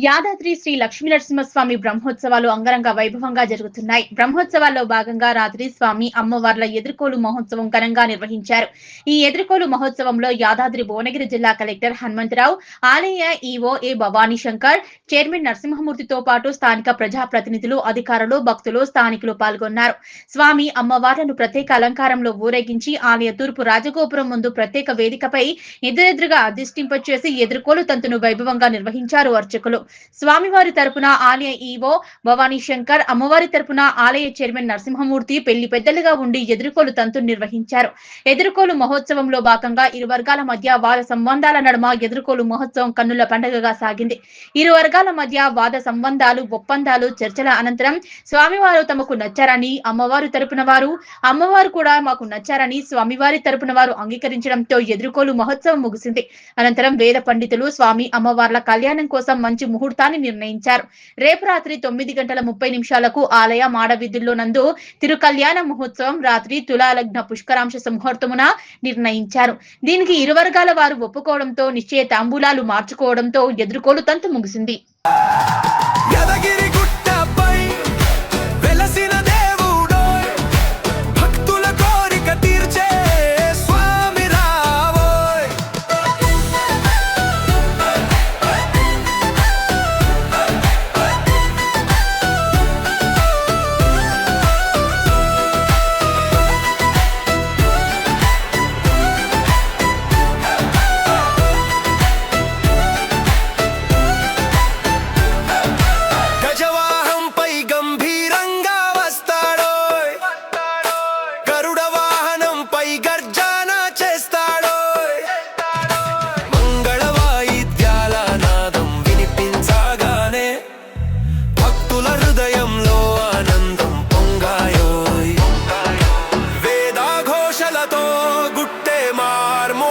యాదాద్రి శ్రీ లక్ష్మీనరసింహస్వామి బ్రహ్మోత్సవాలు అంగరంగ వైభవంగా జరుగుతున్నాయి. బ్రహ్మోత్సవాల్లో భాగంగా రాత్రి స్వామి అమ్మవార్ల ఎదుర్కోలు మహోత్సవం ఘనంగా నిర్వహించారు. ఈ ఎదుర్కోలు మహోత్సవంలో యాదాద్రి భువనగిరి జిల్లా కలెక్టర్ హనుమంతరావు, ఆలయ ఈవో ఏ భవానీ శంకర్, చైర్మన్ నరసింహమూర్తితో పాటు స్థానిక ప్రజాప్రతినిధులు, అధికారులు, భక్తులు, స్థానికులు పాల్గొన్నారు. స్వామి అమ్మవార్లను ప్రత్యేక అలంకారంలో ఊరేగించి ఆలయ తూర్పు రాజగోపురం ముందు ప్రత్యేక వేదికపై ఎదురెదురుగా అధిష్టింపచేసి ఎదుర్కోలు తంతును వైభవంగా నిర్వహించారు అర్చకులు. స్వామివారి తరపున ఆలయ ఈవో భవానీ శంకర్, అమ్మవారి తరపున ఆలయ చైర్మన్ నరసింహమూర్తి పెళ్లి పెద్దలుగా ఉండి ఎదుర్కోలు తంతును నిర్వహించారు. ఎదుర్కోలు మహోత్సవంలో భాగంగా ఇరు వర్గాల మధ్య వాద సంబంధాల నడుమ ఎదుర్కోలు మహోత్సవం కన్నుల పండుగగా సాగింది. ఇరు వర్గాల మధ్య వాద సంబంధాలు, ఒప్పందాలు, చర్చల అనంతరం స్వామివారు తమకు నచ్చారని అమ్మవారి తరపున వారు, అమ్మవారు కూడా మాకు నచ్చారని స్వామివారి తరపున వారు అంగీకరించడంతో ఎదుర్కోలు మహోత్సవం ముగిసింది. అనంతరం వేద పండితులు స్వామి అమ్మవార్ల కళ్యాణం కోసం మంచి ముహూర్తాన్ని నిర్ణయించారు. రేపు రాత్రి 9:30 ఆలయ మాడవీధుల్లో నందు తిరుకల్యాణ మహోత్సవం రాత్రి తులాలగ్న పుష్కరాంశ ముహూర్తమున నిర్ణయించారు. దీనికి ఇరు వర్గాల వారు ఒప్పుకోవడంతో నిశ్చయ తాంబూలాలు మార్చుకోవడంతో ఎదుర్కోలు తంతు ముగిసింది. గుట్టే మార్మో